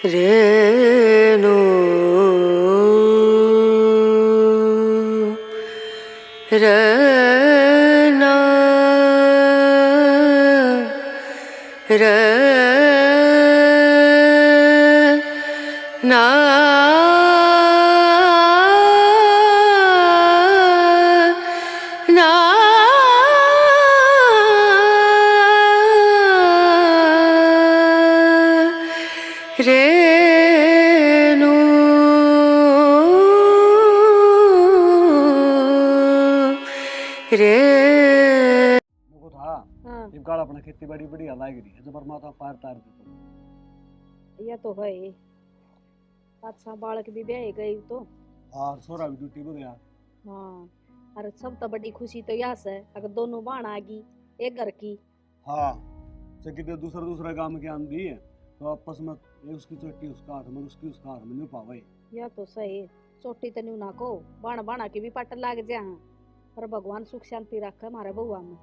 रेणु रना रना ना रेणु रे देखो था ये गाड़ अपना खेती बाड़ी बढ़िया लाग रही है जबर माता पार तार दे ये तो है अच्छा बालक भी ब्याह गई तो और सोरा भी ड्यूटी पे गया। हाँ अरे सब तो बड़ी खुशी तो यस है अगर दोनों बाण आ गई एक घर की। हाँ से कितने दूसरा दूसरा काम के आंदी है तो आपस में ये उसकी चोटी उसका हाथ में उसकी उसका हाथ में नहीं पावे। यह तो सही चोटी तो न्यू ना को बाण बाणा के भी पट लाग जा पर भगवान सुख शांति रखे हमारे बउआ में।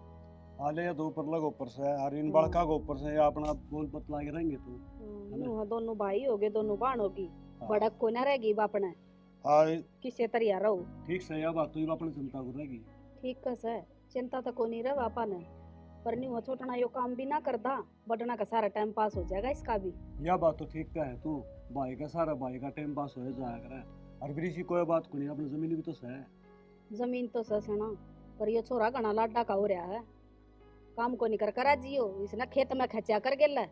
आले या तो ऊपर लग ऊपर से और इन बड़का को ऊपर से या अपना बोल बतला के रहेंगे तो न्यू दोनों भाई हो गए दोनों बाण होगी हाँ। बड़क को न रहेगी बापने हाँ किसे तरिया रहो ठीक से या बात तो ये अपनी चिंता को रहेगी। ठीक कस है चिंता तो को नहीं रहे बापा ने पर न्यू छोटना यो काम भी ना करता बटना का सारा टाइम पास हो जाएगा इसका भी। यह बात तो ठीक है तू भाई का सारा भाई का टाइम पास हो जाया करे और फिर इसी कोई बात को नहीं अपनी जमीन भी तो है। जमीन तो सस है ना पर ये छोरा घना लाडा का हो रहा है काम को नहीं कर करा जियो इसने खेत में खचा कर गेला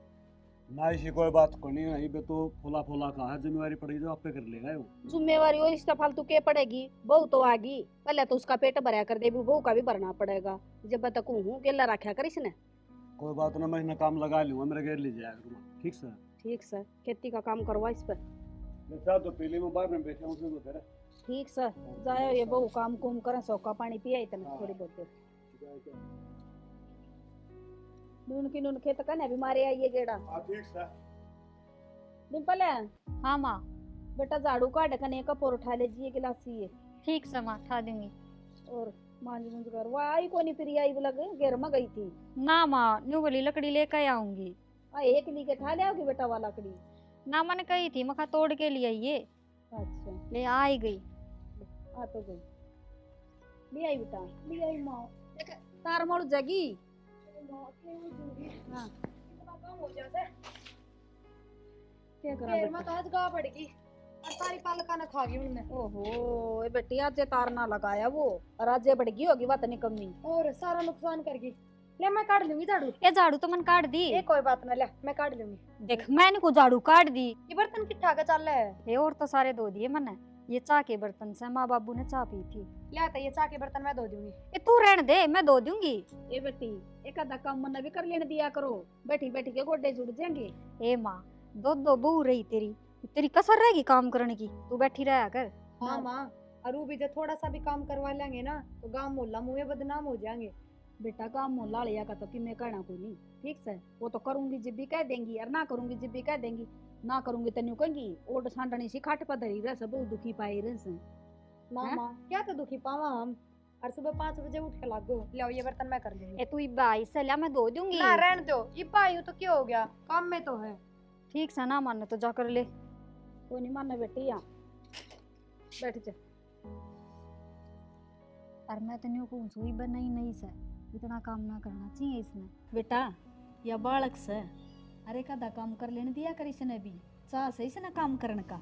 ना इसी कोई बात को नहीं है ये तो फुला फुला का है जिम्मेवारी पड़ेगी जो आप पे कर लेगा वो जिम्मेवारी वो इसका फालतू के पड़ेगी बहू तो आगी पहले तो उसका पेट भरा कर दे बहू का भी भरना पड़ेगा जब तक हूँ गेला रखा कर इसने। कोई बात ना मैं काम लगा लूंगा मेरे घेर ले जाया करूंगा ठीक से। ठीक सर खेती का काम करवा इस पर चाह तो पीली में बाहर में बैठे उसमें तो फिर ठीक सर जाओ ये बहू काम कुम करे सौका पानी पिया इतना थोड़ी बहुत देर नून की नून खेत का भी मारे आइए गेड़ा। हाँ ठीक से डिम्पल है हाँ माँ बेटा झाड़ू काट कने कपोर उठा ले जी गिलासी है ठीक से माँ उठा दूंगी। और मांझ मुंझ कर वो आई को नहीं फिर आई लग घेर में गई थी ना माँ न्यू वाली लकड़ी लेकर आऊंगी। आ एक ली के ठा ले आओगी बेटा वाला लकड़ी। ना मैंने कही थी मखा तोड़ के लिए ये अच्छा ले आई गई। आ तो गई ले आई बेटा ले आई माँ देख तार मोड़ जगी हाँ काम हो जाता क्या करा में तो आज गा पड़ेगी और सारी पालका ना खा गई उन्होंने। ओहो ये बेटी आज जे तार ना लगाया वो और आज जे बढ़गी होगी बात नहीं कमी और सारा नुकसान कर गई। ले मैं काट लूंगी झाड़ू। ये झाड़ू तो मन काट दी। ये कोई बात ना ले मैं काट लूंगी। देख मैंने को झाड़ू काट दी। ये बर्तन किट्ठा का चल रहा है। ये और तो सारे धो दिए मैंने ये चाय के बर्तन से माँ बाबू ने चाय पी थी। ले आता ये चाय के बर्तन मैं धो दूंगी। ये तू रहने दे मैं धो दूंगी। ए बेटी एक आधा काम मन भी कर लेने दिया करो बैठी बैठी के गोडे जुड़ जाएंगे। ए माँ दो बहू रही तेरी कसर रहेगी काम करने की तू बैठी रहा कर। हाँ माँ और वो भी जब थोड़ा सा भी काम करवा लेंगे ना तो गांव मोहल्ला मुँह बदनाम हो जाएंगे। बेटा काम मोहल्ला लिया का तो कि मैं कहना कोई नहीं ठीक से वो तो करूंगी जब भी कह देंगी और ना करूंगी जब भी कह देंगी ना करूंगी तो न्यू कहेंगी ओट सांडनी सी खाट पर धरी रह सब दुखी पाई रह ना माँ क्या तो दुखी पावा हम और सुबह 5 बजे उठ के लागो ले ये बर्तन मैं कर लूंगी। ए तू बाई से लिया मैं धो दूंगी। ना रहने दो ये पाई तो क्या हो गया काम में तो है। ठीक से ना मानने तो जाकर ले कोई नहीं मानना बेटी यहाँ बैठ जा। और मैं तो न्यू को सुई बनाई नहीं से इतना काम ना करना चाहिए इसने। बेटा या बालक से अरे कदा काम कर लेने दिया कर इसने भी चाह से इसने काम करने का।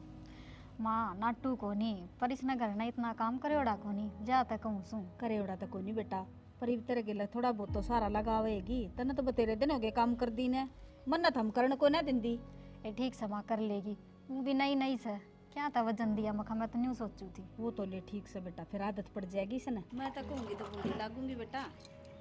माँ नाटू को नहीं पर इसने घर ना इतना काम करेड़ा को नहीं जाता कहूँ सू करेड़ा तो कोई नहीं बेटा पर तेरे गेला थोड़ा बहुत तो सारा लगावेगी तने तो बतेरे दिन हो गए काम कर दी ने मन्नत हम करने को ना दिन दी। ए ठीक से माँ कर लेगी वो भी नहीं से क्या था वजन दिया मखा मैं तो न्यू सोचू थी। वो तो ले ठीक से बेटा फिर आदत पड़ जाएगी इसने। मैं तो कहूँगी तो बूढ़ी लागूंगी बेटा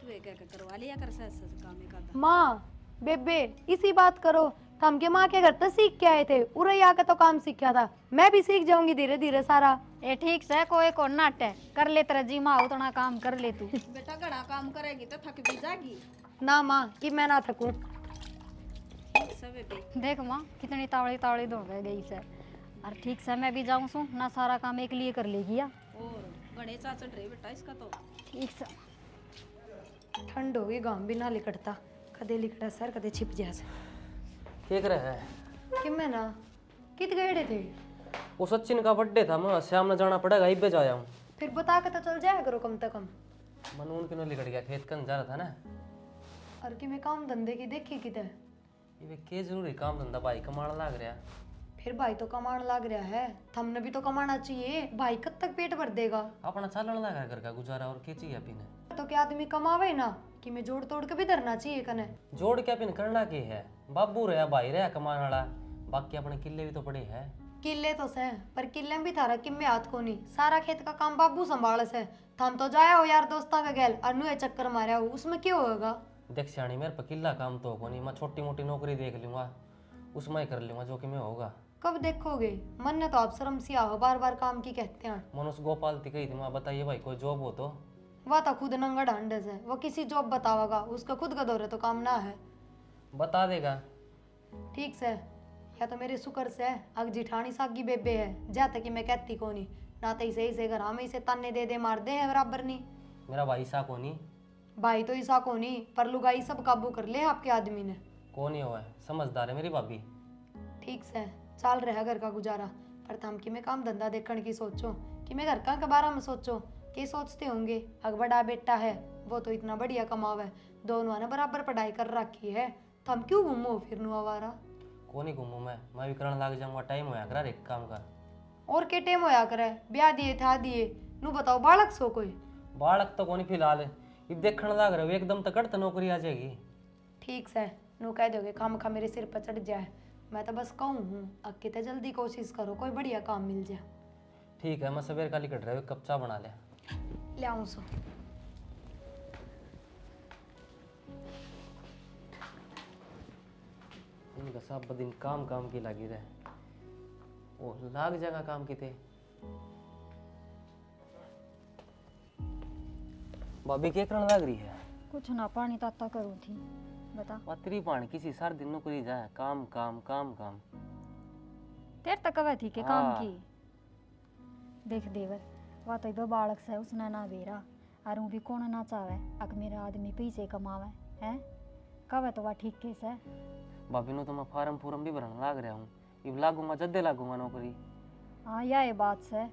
तू एक एक करवा लिया कर सस काम एक आधा। माँ बेबे इसी बात करो हम के माँ के घर तो सीख के आए थे उरे आके तो काम सीखा था मैं भी सीख जाऊंगी धीरे धीरे सारा। ए ठीक से कोई को नाट है कर ले तेरा जी माँ उतना काम कर ले तू। बेटा घड़ा काम करेगी तो थक भी जागी ना माँ कि मैं ना थकूं। देख माँ कितनी तावड़ी दौड़ गई से और ठीक से मैं भी जाऊँ सू ना सारा काम एक लिए कर लेगी या और घड़े चाचड़ रहे बेटा इसका तो ठीक से। ठंड हो गई गांव भी ना लिकटता कदे लिकटा सर कदे छिप जा क्या कर रहा है कि मैं ना कित गए थे? वो सचिन का बर्थडे था, मैं शाम में जाना पड़ेगा, इब्बे जा आऊँ। फिर बता के तो चल जाया करो कम से कम। मन उनके नो लिकड़ गया, खेत कन जा रहा था ना। और कि मैं काम धंधे की देखी किधर? ये के जरूरी काम धंधा भाई कमाना लाग रहा। फिर भाई तो कमाने लग रहा है, हमने भी तो कमाना चाहिए। भाई कब तक पेट भर देगा? अपना चलन लगा घर का गुजारा, और के चाहिए पीने। तो क्या आदमी कमावे ना कि मैं जोड़ तोड़ के भी धरना चाहिए कने। जोड़ के पिन करना के है, बाबू रहा भाई रहा कमाने वाला, बाकी अपने किले भी तो पड़े है। किले तो से, पर किले में भी थारा किम्मे हाथ को नहीं, सारा खेत का काम बाबू संभाल से। थम तो जाया हो यार दोस्ता का गैल अनु चक्कर मारा हो, उसमें क्यों होगा? देख सियाणी मेरे पर किला काम तो होगा नहीं, मैं छोटी मोटी नौकरी देख लूंगा, उसमें ही कर लूंगा जो कि मैं होगा। कब देखोगे? मन ने तो आप शर्म सी आओ, बार बार काम की कहते हैं। मनुष्य गोपाल थी कही थी, मैं बताइए भाई कोई जॉब हो तो। वह तो खुद नंगा ढांडस है, वो किसी जॉब बतावेगा, उसका खुद का दौरे तो काम ना है। बता देगा। ठीक से, या तो मेरे शुक्र से अग जिठानी सागी बेबे है, जाते कि मैं कहती को नहीं ना, तो इसे घर हमें इसे ताने दे मार दे है बराबर नहीं। मेरा भाई सा को नहीं। भाई तो ईसा को नहीं, पर लुगाई सब काबू कर ले आपके आदमी ने। को नहीं हुआ है, समझदार है मेरी भाभी। ठीक से चल रहा घर का गुजारा, पर थम कि मैं काम धंधा देखने की सोचो कि मैं घर का के बारे में सोचो। के सोचते होंगे अग बड़ा बेटा है वो तो इतना बढ़िया कमावे, दोनों ने बराबर पढ़ाई कर रखी है, तो हम क्यों घूमो फिर आवारा? को नहीं घूमू मैं भी करने लग जाऊंगा, टाइम होया करा एक काम का। और के टेम होया करे, ब्याह दिए था दिए नू बताओ, बालक सो कोई? बालक तो कोनी फिलहाल, ये देखने लग रहे हो एकदम तो कट नौकरी आ जाएगी। ठीक से नू कह दोगे काम खा मेरे सिर पर चढ़ जाए, मैं तो बस कहूँ हूँ अब कितने जल्दी कोशिश करो कोई बढ़िया काम मिल जाए। ठीक है, मैं सवेर का लिकट रहा हूँ, कप चाय बना ले आऊँ सो। इनका सब दिन काम काम की लगी रहे, वो लाग जाएगा काम की थे। भाभी क्या करने लग रही है? कुछ ना, पानी ताता करूँ थी। बता। पतरी पानी किसी सार दिन नौकरी जाए, काम काम काम काम। तेरे तक वह थी के हाँ। काम की। देख देवर, वह तो इधर बालक से उसने ना बेरा, और भी कौन ना चाहे अग मेरा आदमी पैसे कमावे हैं, कवे तो वह ठीक केस है। भाभी नो तो मैं फार्म फूरम भी भरने लाग रहा हूँ, इब लागूंगा जद्दे लागूंगा नौकरी। हाँ यह बात से,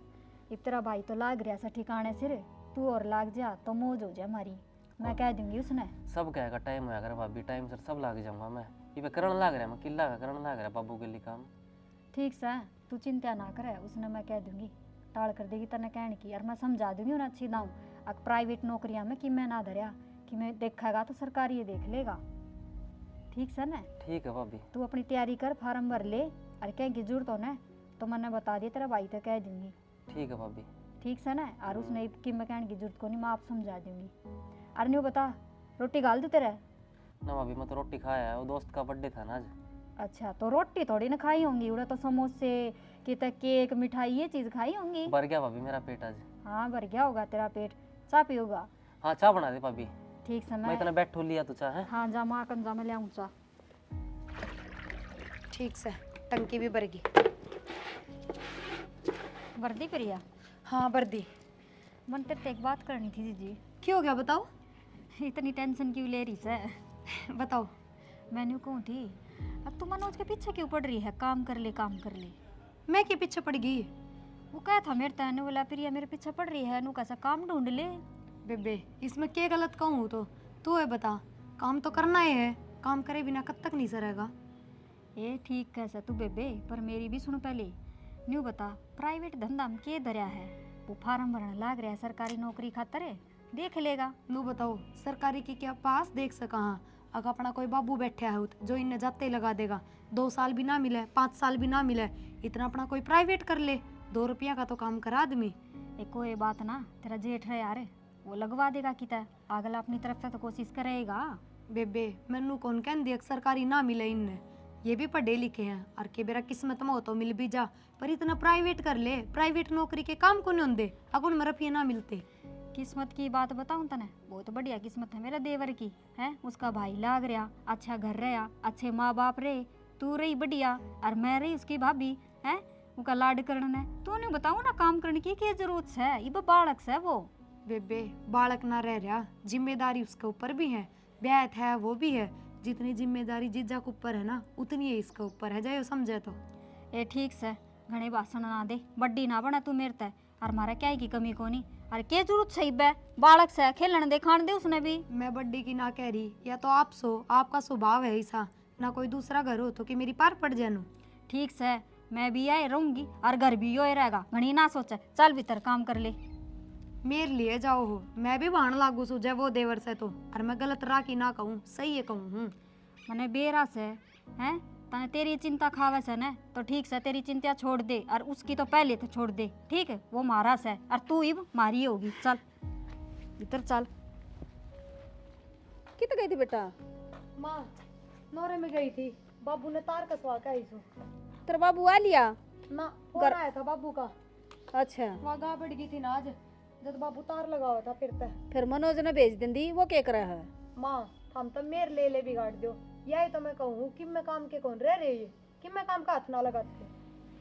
इब तेरा भाई तो लाग रहा सा ठिकाने सिर, तू और लाग जा तो मौज हो जा हमारी, मैं कह दूंगी उसने। सब कहेगा टाइम होया कर भाभी, टाइम सर सब लाग जाऊंगा मैं, ये करने लाग रहा मैं किला का करने लाग रहा बाबू के लिए काम। ठीक से तू चिंता ना करे, उसने मैं कह दूंगी, टाल कर देगी तने कहने की, और मैं समझा दूंगी उन्हें अच्छी दाऊँ अग प्राइवेट नौकरियां में कि मैं ना धरिया कि मैं देखेगा तो सरकारी ये देख लेगा। ठीक से ना? ठीक है भाभी। तू अपनी तैयारी कर, फार्म भर ले, और कहीं की जरूरत हो ना तो मैंने बता दिया, तेरा भाई तो कह दूंगी। ठीक है भाभी। ठीक से ना? और उसने कि मैं कहने की जरूरत को नहीं, मैं आप समझा दूंगी। और नहीं बता, रोटी गाल दे तेरे? ना भाभी मैं तो रोटी खाया है, वो दोस्त का बर्थडे था ना आज। अच्छा, तो रोटी थोड़ी ना खाई होंगी, उड़ा तो समोसे कि तक केक मिठाई ये चीज़ खाई होंगी। भर गया भाभी मेरा पेट आज। हाँ भर गया होगा तेरा पेट, चाय पियोगा? हाँ चाय बना दे भाभी। ठीक से मैं इतना बैठो लिया तो चाय है। हाँ जा माँ कन जा, मैं ले आऊँ चाय। ठीक से, टंकी भी भर गई। वर्दी प्रिया? हाँ भर दी। मन तेरे से एक बात करनी थी जीजी। क्यों हो गया बताओ? इतनी टेंशन क्यों ले रही से? बताओ। मैंने कहूँ थी, अब तू मनोज के पीछे क्यों पड़ रही है? काम कर ले काम कर ले। मैं के पीछे पड़ गई? वो कहा था मेरे तहने बोला प्रिया मेरे पीछे पड़ रही है, नू कैसा काम ढूंढ ले। बेबे इसमें क्या गलत कहूँ तो तू है बता, काम तो करना ही है, काम करे बिना कब तक नहीं सरेगा। ये ठीक कैसा तू बेबे, पर मेरी भी सुन पहले। न्यू बता, प्राइवेट धंधा में के धरिया है? वो फार्म भरना लाग रहा है सरकारी नौकरी खातर है, देख लेगा। नू बताओ सरकारी की क्या पास देख सका? हाँ अगर अपना कोई बाबू बैठा है जो इन्हें जाते ही लगा देगा, 2 साल भी ना मिले 5 साल भी ना मिले, इतना अपना कोई प्राइवेट कर ले, 2 रुपया का तो काम करा आदमी। एक कोई बात ना, तेरा जेठ है यार, वो लगवा देगा किता, अगला अपनी तरफ से तो कोशिश करेगा। बेबे मैनू कौन कह दी सरकारी ना मिले इनने, ये भी पढ़े लिखे हैं, और के बेरा किस्मत में हो तो मिल भी जा, पर इतना प्राइवेट कर ले, प्राइवेट नौकरी के काम को नहीं होंगे, अगुन में रुपये ना मिलते। किस्मत की बात बताऊं तने, बहुत बढ़िया किस्मत है मेरा देवर की है, उसका भाई लाग रहा, अच्छा घर रहा, अच्छे माँ बाप रहे, तू रही बढ़िया, और मैं रही उसकी भाभी है, उनका लाड करना है। तू नहीं बताऊँ ना काम करने की क्या जरूरत है, ये बालक है वो। बेबे बालक ना रह रहा, जिम्मेदारी उसके ऊपर भी है, ब्याह है वो भी है, जितनी जिम्मेदारी जीजा के ऊपर है ना उतनी है इसके ऊपर है, जाओ समझे तो। ए ठीक से घणे भाषण ना दे, बड्डी ना बना तू मेरे ते। और मारा क्या है की कमी कोनी, और के जरूरत सही बे बालक से खेलन दे, खान दे उसने भी। मैं बड्डी की ना कह रही, या तो आप सो, आपका स्वभाव है ऐसा, ना कोई दूसरा घर हो तो कि मेरी पार पड़ जानो। ठीक से मैं भी आए रहूंगी और घर भी यो रहेगा, घणी ना सोचे। चल भीतर काम कर ले। मेरे लिए जाओ हो, मैं भी भाण लागू सूझे वो देवर से तो, और मैं गलत राह की ना कहूँ, सही है कहूँ हूँ। मने बेरा से हैं तने तेरी चिंता खावे से न, तो ठीक से तेरी चिंता छोड़ दे, और उसकी तो पहले तो छोड़ दे, ठीक है? वो मारा से और तू इब मारी होगी। चल इधर चल। कित गई थी बेटा? माँ नौरे में गई थी, बाबू ने तार कसवा के आई सो। तेरा बाबू आ लिया? ना फोन आया था बाबू का, अच्छा, वहाँ गा बढ़ गई थी ना आज, जब बाबू तार लगा हुआ था फिर मनोज ने भेज दी, वो क्या कर रहा है? माँ हम तो मेरे ले बिगाड़ दो, यही तो मैं कहूँ कि मैं काम के कौन रह रही है, कि मैं काम का हाथ ना लगाते।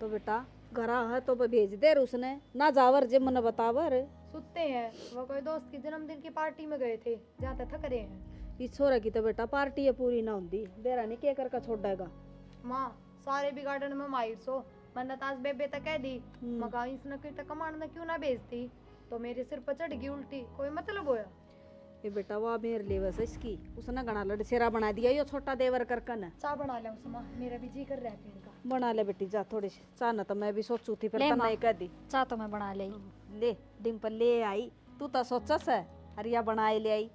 तो बेटा घरा है तो भेज दे उसने, ना जावर जे मन बतावर। सुते हैं, वो कोई दोस्त की जन्मदिन की पार्टी में गए थे, जहाँ तक थक रहे हैं। इस छोरा की तो बेटा पार्टी है पूरी ना होती, बेरा नहीं के करके छोड़ेगा। माँ सारे बिगाड़न में माहिर सो, मैंने ताज बेबे तक कह दी, मगा इसने कोई तक कमांड में क्यों ना भेजती, तो मेरे सिर पर चढ़ गई उल्टी, कोई मतलब होया। ये बेटा वो मेरे लिए बस इसकी, उसने घना लड़सेरा बना दिया यो छोटा देवर करकन। चाय बना ले उस माँ, मेरा भी जी कर रहा है पीने का। बना ले बेटी जा थोड़ी सी चाह, ना तो मैं भी सोचू थी, फिर ले तन्ने माँ। कह दी। चाह तो मैं बना ले। ले डिम्पल ले आई, तू तो सोचस है अरिया बनाए ले आई।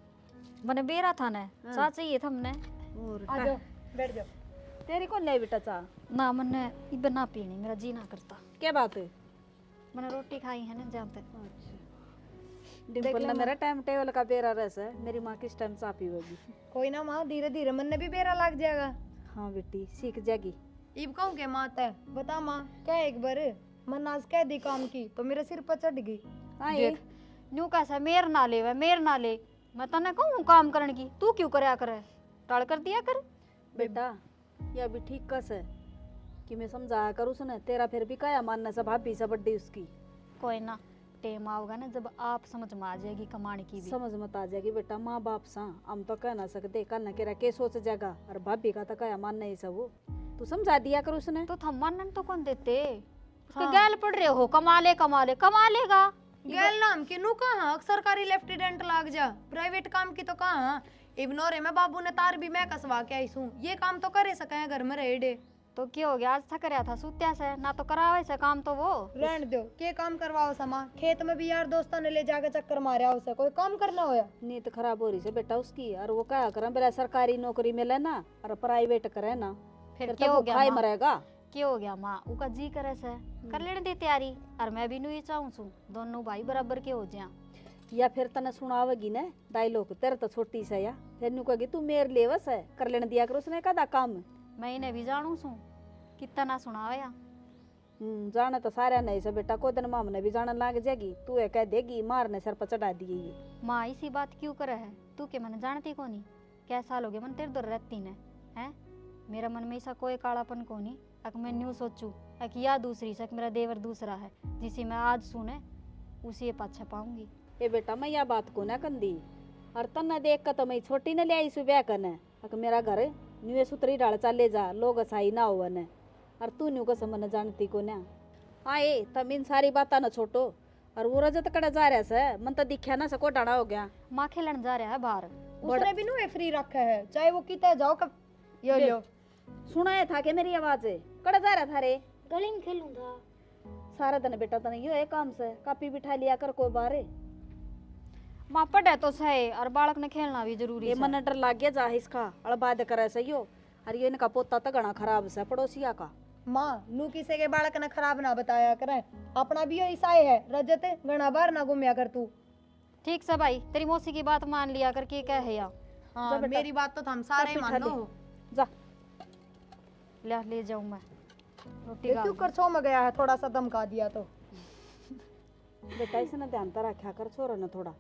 मने बेरा था न, चाह चाहिए था हमने। और आ जाओ बैठ जाओ। तेरी कौन ले बेटा चाह? ना मने इब ना पीनी, मेरा जी ना करता। क्या बात है? मैंने रोटी खाई है ना जहाँ तक। डिम्पल ने मेरा टाइम टेबल का बेरा रस है, मेरी माँ किस टाइम चाह पीवेगी। कोई ना माँ, धीरे धीरे मन भी बेरा लग जाएगा। हाँ बेटी सीख जाएगी। इब कहूँ के माँ तय बता माँ, क्या एक बार मन आज कह दी काम की तो मेरे सिर पर चढ़ गई। देख न्यू कैसा मेर ना ले वे, मेर ना ले, मैं तने कहूँ काम करने की, तू क्यों करया करे, टाल कर दिया कर। बेटा यह भी ठीक कस है कि मैं समझाया करूँ उसने, तेरा फिर भी क्या मानना से भाभी से बड्डी उसकी। कोई ना टेम आओगा ना जब आप समझ में आ जाएगी कमाने की भी। समझ मत आ जाएगी बेटा, माँ बाप सा हम तो कह ना सकते, कल कह रहा के सोच जाएगा, और भाभी का तो क्या मानना ही सब, तू समझा दिया कर उसने। तो थम मानन तो कौन देते, उसके हाँ। गैल पड़ रहे हो, कमा ले कमा ले, कमा लेगा। गैल नाम की नु कहाँ सरकारी लेफ्टिनेंट लाग जा, प्राइवेट काम की तो कहाँ। इब्नोरे में बाबू ने तार भी मैं कसवा के आई हूँ, ये काम तो करे सके घर में रह डे। तो क्या हो गया, आज थक रहा था सुत्या से ना, तो करावे से काम तो वो। रहने दो, के काम करवाओ समा, खेत में भी यार दोस्तों ने ले जाकर चक्कर मारा उसे, कोई काम करना होया। नींद खराब हो रही से बेटा उसकी, और वो क्या करे बेला सरकारी नौकरी मिले ना और प्राइवेट करे ना, फिर तो क्या हो वो गया खाई माँ? मरेगा। क्या हो गया माँ, उका जी करे से कर लेने दे तैयारी, और मैं भी नहीं चाहूँ सू दोनों भाई बराबर के हो जाए। या फिर तने सुनावेगी ना डायलॉग, तेरे तो छोटी सा या फिर नु कहेगी तू मेरे लिए बस है कर लेने दिया कर उसने कदा काम। मैं इन्हें भी जानू सू कितना ना सुनावे या। जाने तो सारे नहीं से बेटा, को दिन माम ने भी जानने लाग जाएगी, तू ये कह देगी मारने सर पर चढ़ा दिए ये। माँ इसी बात क्यों करे है, तू के मन जानती को नहीं, क्या साल हो गए मन तेरे दर रहती ने हैं, मेरा मन में ऐसा कोई कालापन को नहीं, अक मैं न्यू सोचू अक या दूसरी से मेरा देवर दूसरा है, जिसे मैं आज सुने उसी पाछा पाऊंगी। ए बेटा मैं यह बात को ना कंदी, और तन्ना देख कर तो मैं छोटी न ले आई सु ब्याह करने, अक मेरा घर न्यू सुतरी डाल चाले जा, लोग सही ना हो न, और तू न्यू कसम न जानती को ना। आए तम इन सारी बाता न छोटो, और वो रजत कड़ा जा रहा से मन तो दिखा ना सको डाना हो गया। माँ खेलन जा रहा है बाहर। उसने भी नु फ्री रखा है, चाहे वो कितना जाओ कब यो लो। सुनाया था कि मेरी आवाज कड़ा जा रहा था रे? गली में खेलूंगा सारा दिन बेटा तने यो है काम से, कापी बिठा लिया कर को बारे। माँ पढ़े तो सही, और बालक ने खेलना भी जरूरी ये है। मन डर लाग गया जा इसका अड़बाद करे से यो, और ये इनका पोता तो घना खराब से पड़ोसिया का। माँ नू किसे के बालक ने खराब ना बताया करे, अपना भी ऐसा है रजत, घना बार ना घूमया कर तू। ठीक से भाई, तेरी मौसी की बात मान लिया कर, के क्या है या हाँ मेरी बात तो हम सारे ही मान लो। जा ले जाऊं मैं रोटी ये खा क्यों कर छो में गया है, थोड़ा सा धमका दिया तो। बेटा इसने ध्यान तो रखा कर छोरो न थोड़ा।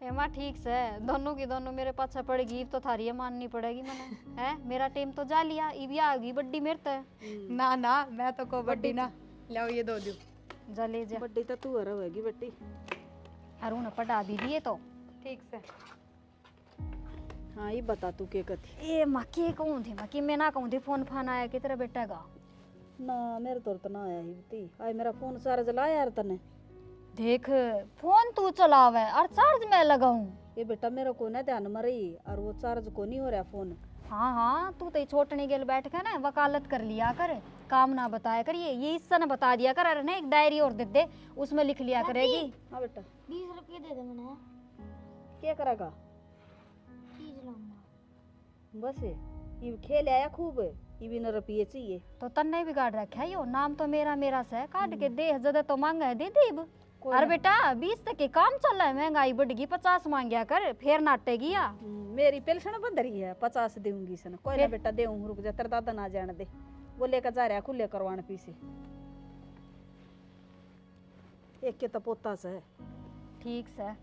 ए माँ ठीक से, दोनों की दोनों मेरे पाछा पड़ेगी, तो थारी ये माननी पड़ेगी मैंने है, मेरा टाइम तो जा लिया, इब आ गई बड्डी मेरे ते। ना ना मैं तो को बड्डी ना लो, ये दो दो जा ले जा, बड्डी तो तू रहेगी बेटी। और उन्हें पटा भी दिए तो ठीक से। हाँ ये बता तू के कथी। ए माँ के कहूँ थे, माँ कि मैं ना कहूँ थे, फोन फान आया कि तेरा बेटा का ना मेरे तो ना आया ही बती आए मेरा फोन चार्ज लाया यार तने देख फोन तू चलावे और चार्ज मैं लगाऊं। ये बेटा मेरे को ना ध्यान में रही और वो चार्ज को नहीं हो रहा फोन। हाँ हाँ तू तो छोटनी गेल बैठ के ना वकालत कर लिया कर, काम ना बताया कर, ये इससे ना बता दिया कर। अरे ना एक डायरी और दे दे, उसमें लिख लिया करेगी। हाँ बेटा 20 रुपये दे दे मैंने क्या करेगा चीज लाऊंगा। बस ये खेल आया खूब ये भी न रुपये चाहिए। तो तन्ने बिगाड़ रखा है यो, नाम तो मेरा मेरा से काट के दे, जदे तो मांगा है दे देब। अरे बेटा 20 तक के काम चल रहा है, महंगाई बढ़ गई, 50 मांगया कर, फिर नाटेगी या। मेरी पेंशन बंद रही है 50 दूंगी सन कोई ना बेटा दे रुक जा तेरा दादा ना जाने दे वो लेकर जा रहा खुले करवाने पीछे एक के तो पोता से ठीक से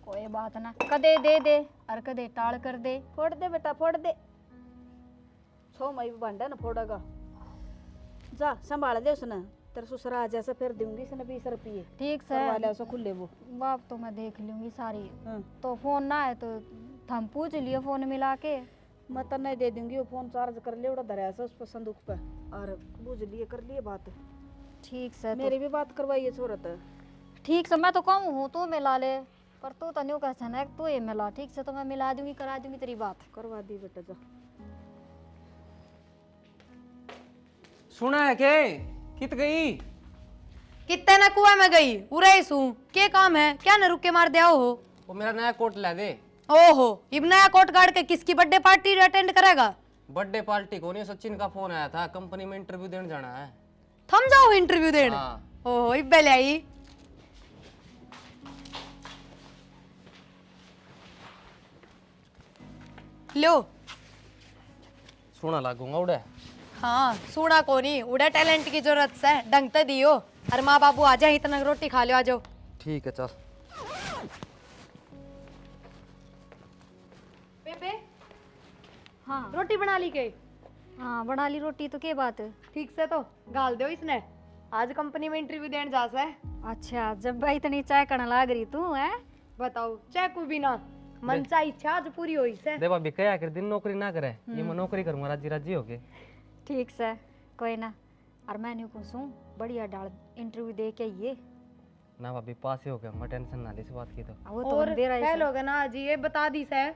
कोई बात ना, कदे दे दे और कदे टाल कर दे। फोड़ दे बेटा फोड़ दे 6 मई भांडा ना फोड़ेगा जा संभाल दे उसने तेरे ससुरा आ जैसे फिर दूंगी सन 20 रुपये ठीक से करवा ले उसे खुले वो। बाप तो मैं देख लूंगी सारी। हाँ। तो फोन ना है तो हम पूछ लियो फोन मिला के। मैं तो नहीं दे दूंगी वो फोन चार्ज कर ले उड़ा धरा उस पर संदूक पे और बुझ लिए कर लिए बात। ठीक से मेरी भी बात करवाइए सूरत ठीक से मैं तो कहूँ हूँ तू मिला ले, पर तू तो न्यू कहता है तू ये मिला। ठीक से तो मैं मिला दूंगी, करा दूंगी तेरी बात। करवा दी बेटा जा। सुना है के कित गई? कितने ना कुआ में गई उरे सू के काम है क्या न रुक के मार दिया हो। वो मेरा नया कोट ला दे। ओहो इब नया कोट गाड़ के किसकी बर्थडे पार्टी अटेंड करेगा। बर्थडे पार्टी को नहीं, सचिन का फोन आया था, कंपनी में इंटरव्यू देने जाना है। थम जाओ इंटरव्यू देने। हाँ। ओहो इब ले आई लो। सोना लागूंगा उड़े। हाँ सुना को नहीं उड़ा टैलेंट की जरूरत से ढंग तो दियो। अरे माँ बाबू आ जाए इतना रोटी खा लो आ जाओ। ठीक है चल। बेबे हाँ रोटी बना ली के। हाँ बना ली रोटी, तो के बात। ठीक से तो गाल दो इसने आज कंपनी में इंटरव्यू देने जा से। अच्छा जब भाई इतनी चाय करने लाग रही तू है। बताओ चाहे कोई भी ना मन चाहे इच्छा आज पूरी हुई से। दे भाभी कया कर दिन नौकरी ना करे, ये मैं नौकरी करूंगा राजी राजी होके। ठीक से कोई ना। और मैं नहीं पूछूं बढ़िया डाल इंटरव्यू दे के ये ना भाभी पास ही हो गया, मैं टेंशन ना ली इस बात की। तो वो तो और दे रहा है फेल हो गया ना जी ये बता दी से।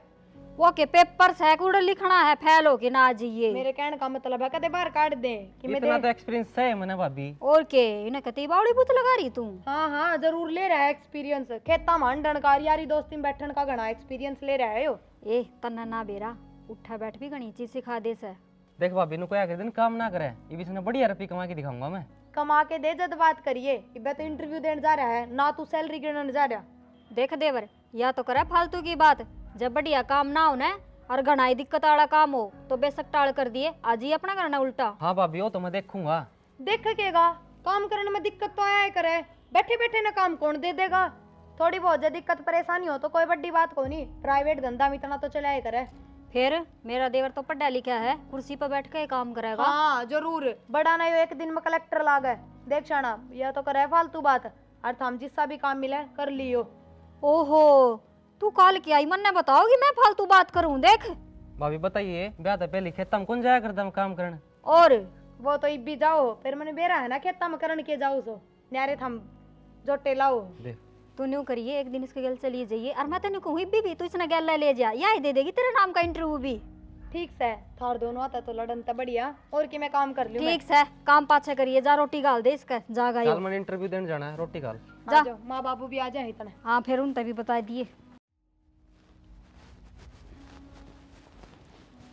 वो के पेपर से कुड़ लिखना है, फेल हो के ना जाइए। मेरे कहने का मतलब है कदे बाहर काट दे कि मैं इतना तो एक्सपीरियंस है मैंने भाभी। और के इन्हें कती बावड़ी बुत लगा रही तू। हाँ हाँ जरूर ले रहा है एक्सपीरियंस। खेता मांडन का यारी दोस्ती में बैठन का घना एक्सपीरियंस ले रहा है यो। ए तन्ना ना बेरा उठा बैठ भी घनी चीज सिखा दे से। देख भाभी नु क्या कर दिन काम ना करे, ये भी इसने बढ़िया रुपये कमा के दिखाऊंगा मैं। कमा के दे जद बात करिए इबे तो इंटरव्यू देने जा रहा है ना तू सैलरी गिनने जा रहा। देख देवर या तो करे फालतू की बात, जब बढ़िया काम ना हो ना और घनाई दिक्कत वाला काम हो तो बेशक टाल कर दिए, आज ही अपना करना उल्टा। हाँ भाभी वो तो मैं देखूंगा। देखेगा काम करने में दिक्कत तो आया करे, बैठे बैठे ना काम कौन दे देगा। थोड़ी बहुत जो दिक्कत परेशानी हो तो कोई बड़ी बात को नहीं, प्राइवेट धंधा में इतना तो चलाया करे। फिर मेरा देवर तो पढ़ा लिखा है, कुर्सी पर बैठ के काम करेगा। हाँ जरूर बड़ा ना यो एक दिन में कलेक्टर लागे देख शाना यह तो करे फालतू बात। और हम जिससा भी काम मिले कर लियो। ओहो तू कॉल किया ही मन ने बताओगी मैं फालतू बात करूं। देख भाभी बताइए ब्याह तो पहले खेत में कौन जाया करता मैं काम करने। और वो तो इब भी जाओ फिर मैंने बेरा है ना खेता में करण के जाओ सो न्यारे थम जोटे लाओ। देख तू न्यू करिए एक दिन इसके गल चलिए जाइए और मैं तेन कहूँ भी तू इसने गल ले जा या ही दे देगी तेरे नाम का इंटरव्यू भी। ठीक से थार दोनों आता तो लड़न तो बढ़िया और कि मैं काम कर लूं। ठीक से काम पाछे करिए, जा रोटी गाल दे इसका जागा कल मैंने इंटरव्यू देने जाना है, रोटी खाल। जा माँ बाबू भी आ जाए इतना। हाँ फिर उन तभी बता दिए।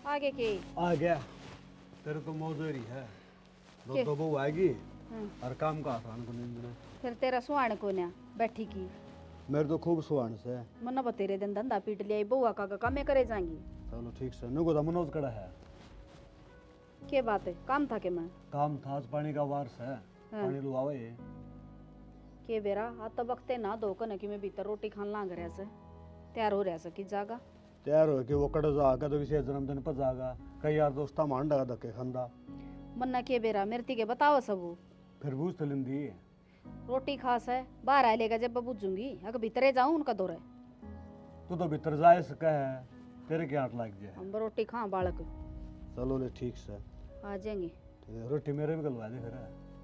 आगे के आ गया तेरे तो मौजूरी है दो बहू आएगी और काम का आसान को नहीं देना। फिर तेरा सुहान को ना बैठी की मेरे तो खूब सुहान से मना बतेरे दिन धंधा पीट लिया बउआ का कामे करे जाएंगी। चलो ठीक से नुको तो मनोज कड़ा है के बात है काम था के मैं काम था आज पानी का वारस है पानी लो आवे के बेरा आ तो वक्ते ना दो कने कि मैं भीतर रोटी खान लाग रहा से तैयार हो रहा से कि जागा तैयार हो कि वो कड़ जागा तो किसी जन्मदिन पर जागा कई यार दोस्ता मान डगा धक्के खांदा मन्ना के बेरा मेरे के बताओ सबू फिर बूझ तो लिंदी रोटी खास है बाहर आ लेगा जब बूझूंगी अगर भीतरे जाऊं उनका दौरे तू तो भीतर जाए सके है तेरे के हाथ लग जाए हम रोटी खा बालक चलो ले ठीक से आ जाएंगे। रोटी मेरे भी गलवा दे फिर।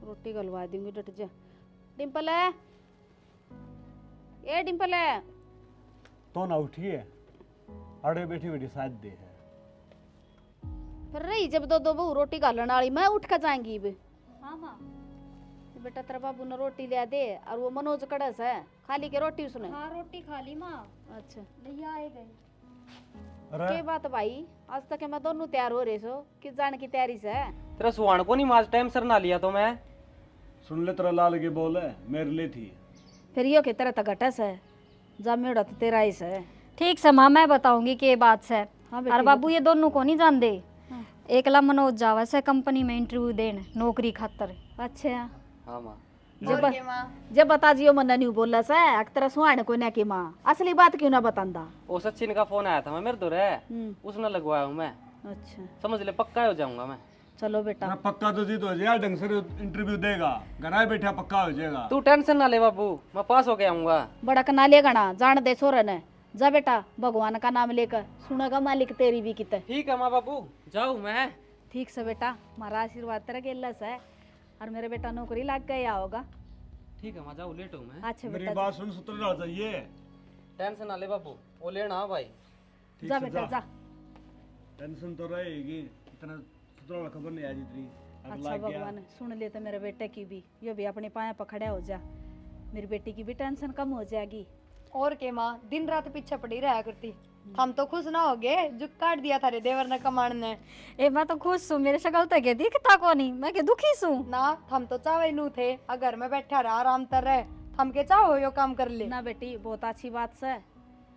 रोटी गलवा दूंगी, डट जा। डिम्पल है, ए डिम्पल है। तो ना उठी है, अड़े बैठी बैठी साथ दे है। फिर रही जब दो दो बहू रोटी गालन वाली, मैं उठ कर जाएंगी अब। हाँ माँ। बेटा तेरा बाबू ने रोटी लिया दे, और वो मनोज कड़स है, खाली के रोटी उसने। हाँ रोटी खा ली माँ। अच्छा भैया आए गए। अरे के बात भाई, आज तक मैं दोनों तैयार हो रहे सो कि जाने की तैयारी से है। तेरा सुहान को नहीं माज टाइम सर ना लिया तो मैं। सुन ले, तेरा लाल के बोल है मेरे लिए थी। फिर यो के तरह तक घटस है, जब मेरा तो तेरा ही है। ठीक से माँ, मैं बताऊंगी कि ये बात से। हाँ और बाबू ये दोनों को नहीं जान दे। हाँ। एकला मनोज जावा से कंपनी में इंटरव्यू देने नौकरी खातर। अच्छा हाँ माँ। और के माँ जब बता जियो मन नहीं बोला से अक्तरा सुहान को ना की माँ असली बात क्यों ना बतांदा। वो सचिन का फोन आया था, मैं मेरे दो रे उसने लगवाया हूँ मैं। अच्छा समझ ले पक्का हो जाऊंगा मैं। चलो बेटा। मैं पक्का तो जीत हो जाएगा, ढंग से इंटरव्यू देगा, घर बैठा पक्का हो जाएगा। तू टेंशन ना ले बाबू, मैं पास होके आऊंगा। बड़ा कना ले गना जान दे सोरन है। जा बेटा भगवान का नाम लेकर, सुनेगा मालिक तेरी भी कित। ठीक है माँ बाबू, जाऊँ मैं। ठीक से बेटा, हमारा आशीर्वाद तेरा गेलस है, और मेरे बेटा नौकरी लग गया होगा। ठीक है माँ, जाऊँ, लेट हूँ मैं। अच्छा मेरी बेटा बात सुन, सूत्र डाल चाहिए। टेंशन ना ले बाबू, वो लेना हाँ भाई। ठीक जा से बेटा जा। टेंशन तो रहेगी, इतना सूत्र खबर नहीं आ जितनी। अब अच्छा लग गया। भगवान सुन ले तो मेरे बेटे की भी, यो भी अपने पाए पकड़े हो जा, मेरी बेटी की भी टेंशन कम हो जाएगी। और के माँ दिन रात पीछे पड़ी रहा करती। हम तो खुश ना हो गए जो काट दिया थारे देवर ने कमाण ने। ए मैं तो खुश हूँ, मेरे शक्ल तो के दिखता को नहीं, मैं के दुखी हूँ। ना हम तो चावे नू थे, अगर मैं बैठा रहा आराम कर रहे हम के चाहो यो काम कर ले। ना बेटी बहुत अच्छी बात से,